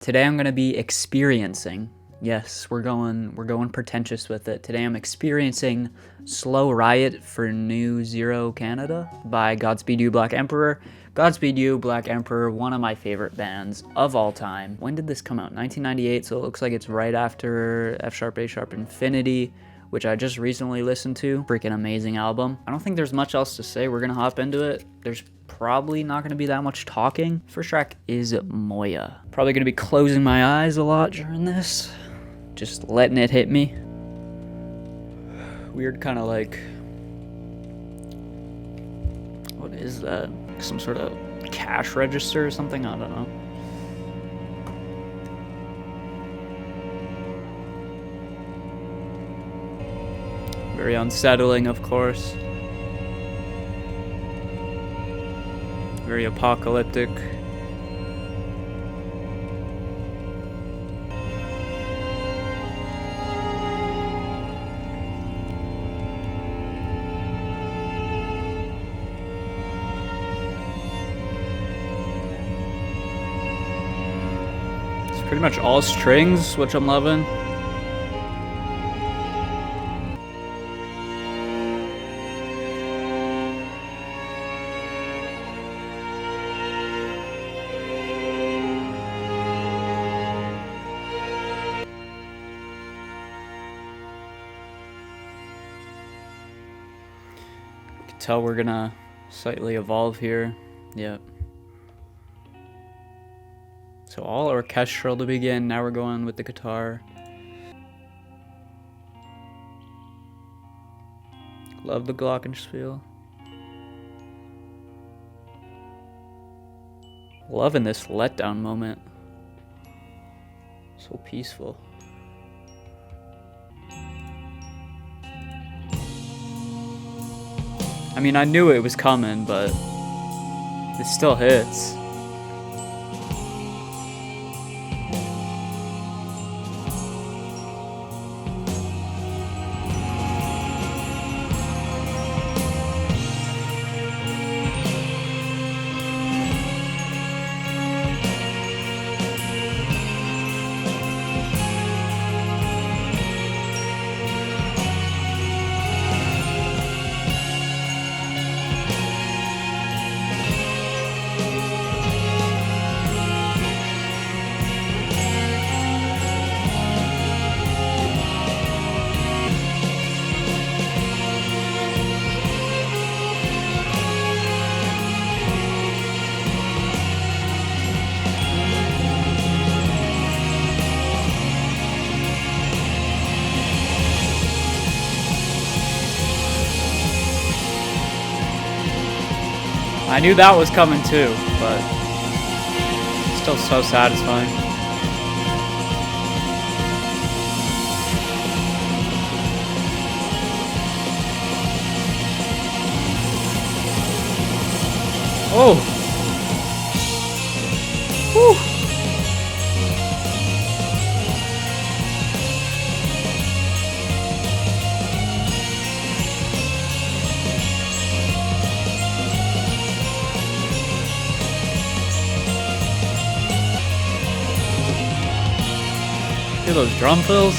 Today I'm gonna be experiencing. Yes, we're going pretentious with it. Today I'm experiencing Slow Riot for New Zero Canada by Godspeed You Black Emperor. Godspeed You Black Emperor, one of my favorite bands of all time. When did this come out? 1998, so it looks like it's right after F sharp, A sharp, Infinity, which I just recently listened to. Freaking amazing album. I don't think there's much else to say. We're gonna hop into it. There's probably not gonna be that much talking. First track is Moya. Probably gonna be closing my eyes a lot during this. Just letting it hit me. Weird kind of like, what is that? Some sort of cash register or something? I don't know. Very unsettling, of course. Very apocalyptic. It's pretty much all strings, which I'm loving. Tell we're gonna slightly evolve here. Yep. So all orchestral to begin. Now we're going with the guitar. Love the glockenspiel. Loving this letdown moment. So peaceful. I mean, I knew it was coming, but it still hits. I knew that was coming too, but still so satisfying. Oh! Whew! Hear those drum fills?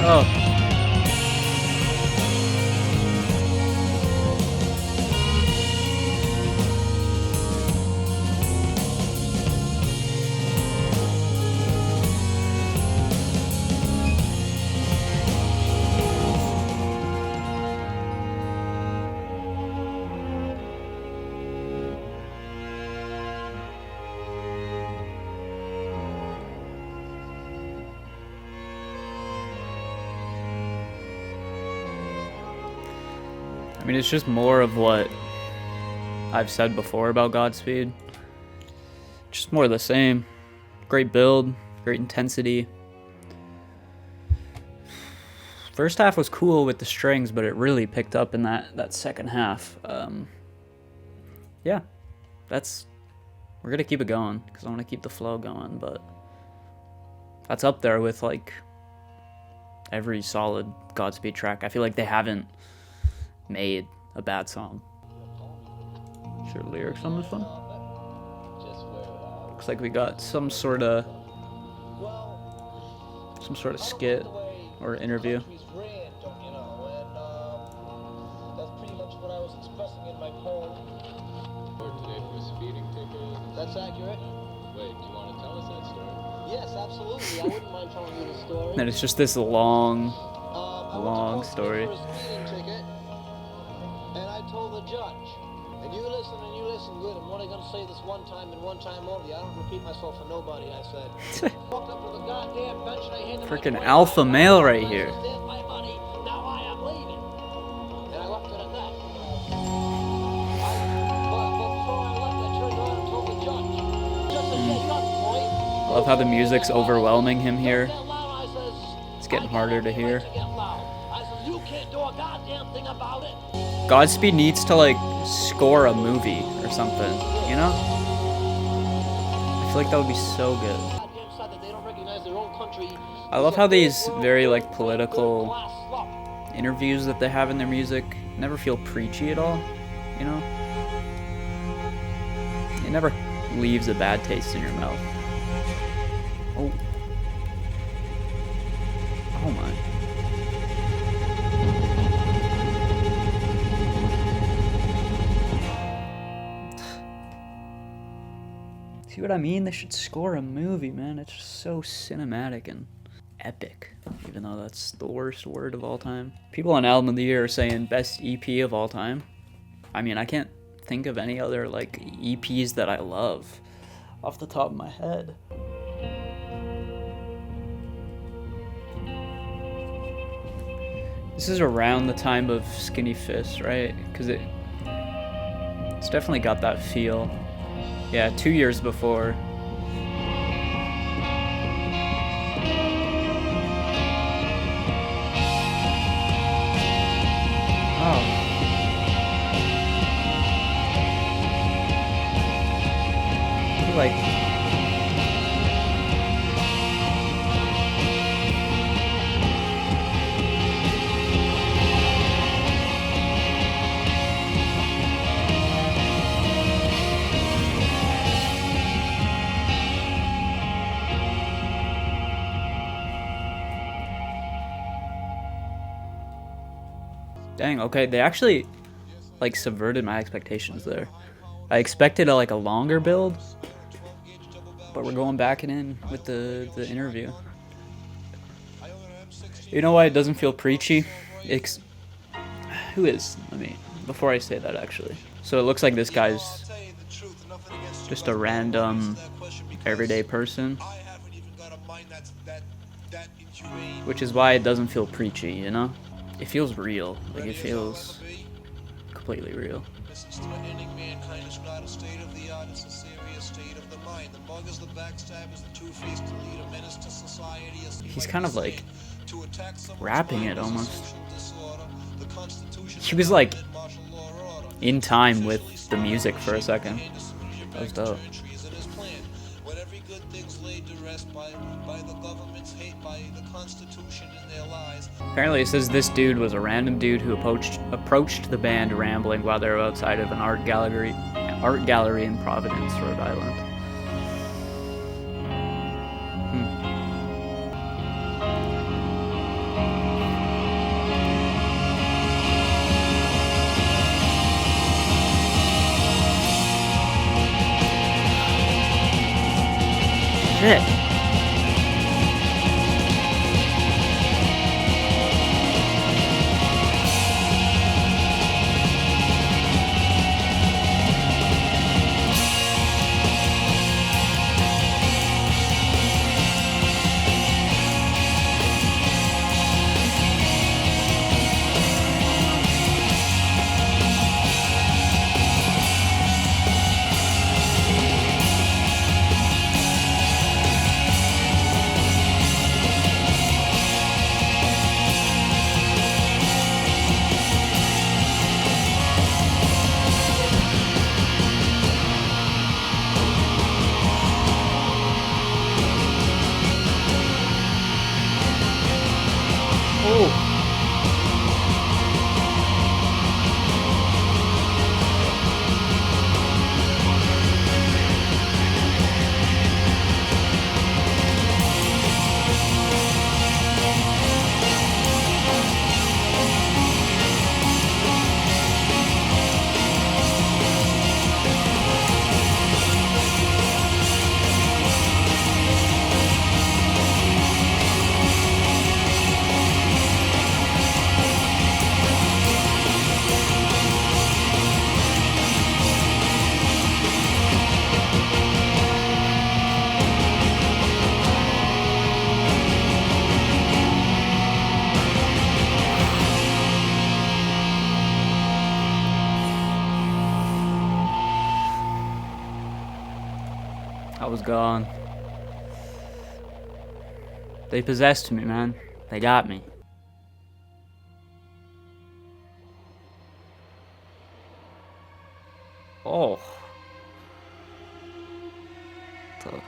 Oh. I mean, it's just more of what I've said before about Godspeed. Just more of the same. Great build, great intensity. First half was cool with the strings, but it really picked up in that second half. Yeah, we're gonna keep it going because I want to keep the flow going, but that's up there with like every solid Godspeed track. I feel like they haven't made a bad song. Is there lyrics on this one? Looks like we got some sort of skit or interview. That's pretty much what I was expressing in my poem. Today for a speeding ticket. That's accurate? Wait, do you want to tell us that story? Yes, absolutely. I wouldn't mind telling you the story. And it's just this long story. I went to court today for a speeding ticket, and I told the judge, and you listen good. I'm only going to say this one time and one time only. I don't repeat myself for nobody, I said. Walked up to the goddamn bench and I handed Freaking my alpha male right here. Stand my money. Now I am leaving. And I left it at that. But before I left, I turned around and told the judge. Just said, yeah, you got the point. I love how the music's overwhelming him here. Don't get loud, I says, It's getting harder to hear. I get loud. I says, you can't do a goddamn thing about it. Godspeed needs to like score a movie or something, you know? I feel like that would be so good. Goddamn sad that they don't recognize their own country. I love how these very like political interviews that they have in their music never feel preachy at all, you know? It never leaves a bad taste in your mouth. Oh. Oh my. See what I mean? They should score a movie, man. It's just so cinematic and epic, even though that's the worst word of all time. People on Album of the Year are saying best EP of all time. I mean, I can't think of any other like EPs that I love off the top of my head. This is around the time of Skinny Fist, right? Because it's definitely got that feel. Yeah, 2 years before. Oh. Like... Dang, okay, they actually, like, subverted my expectations there. I expected a longer build, but we're going back and in with the interview. You know why it doesn't feel preachy? Who is? Let me, before I say that, actually. So it looks like this guy's just a random, everyday person. Which is why it doesn't feel preachy, you know? It feels real. Like, it feels completely real. He's kind of like rapping it almost. He was like in time with the music for a second. That was dope. Apparently it says this dude was a random dude who approached the band rambling while they were outside of an art gallery in Providence, Rhode Island. Shit. I was gone. They possessed me, man. They got me. Oh. The...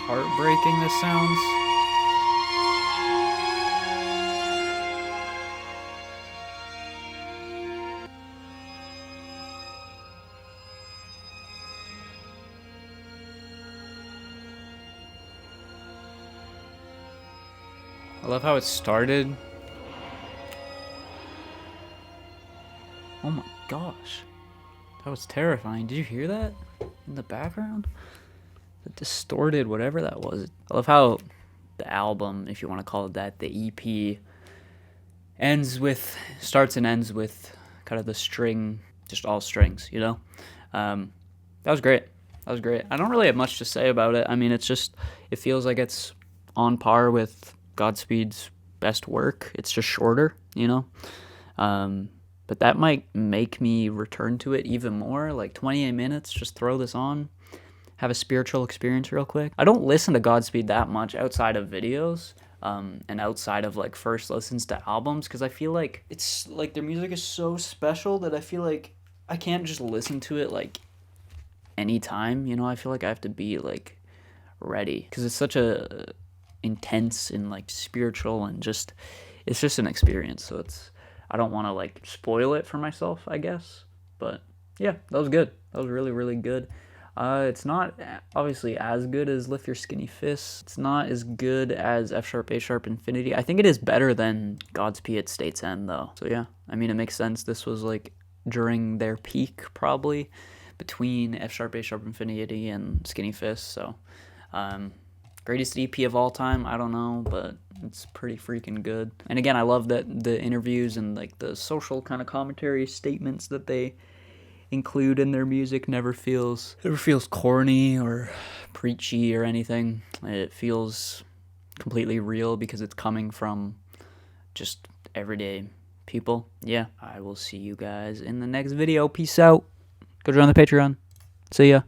Heartbreaking this sounds. I love how it started. Oh my gosh. That was terrifying. Did you hear that in the background? The distorted whatever that was. I love how the album, if you want to call it that, the EP, starts and ends with kind of the string, just all strings, you know? That was great. That was great. I don't really have much to say about it. I mean, it feels like it's on par with Godspeed's best work. It's just shorter, you know? But that might make me return to it even more. Like 28 minutes, just throw this on, have a spiritual experience real quick. I don't listen to Godspeed that much outside of videos and outside of like first listens to albums, because I feel like it's like their music is so special that I feel like I can't just listen to it like anytime, you know? I feel like I have to be like ready, because it's such a intense and like spiritual and just, it's just an experience. So I don't want to like spoil it for myself, I guess. But yeah, that was good. That was really, really good. It's not obviously as good as Lift Your Skinny Fists. It's not as good as F sharp, A sharp, Infinity. I think it is better than Godspeed at State's End though. So yeah, I mean, it makes sense. This was like during their peak probably, between F sharp, A sharp, Infinity and Skinny Fists. So greatest EP of all time, I don't know, but it's pretty freaking good. And again, I love that the interviews and like the social kind of commentary statements that they include in their music never feels corny or preachy or anything. It feels completely real because it's coming from just everyday people. Yeah, I will see you guys in the next video. Peace out. Go join the Patreon. See ya.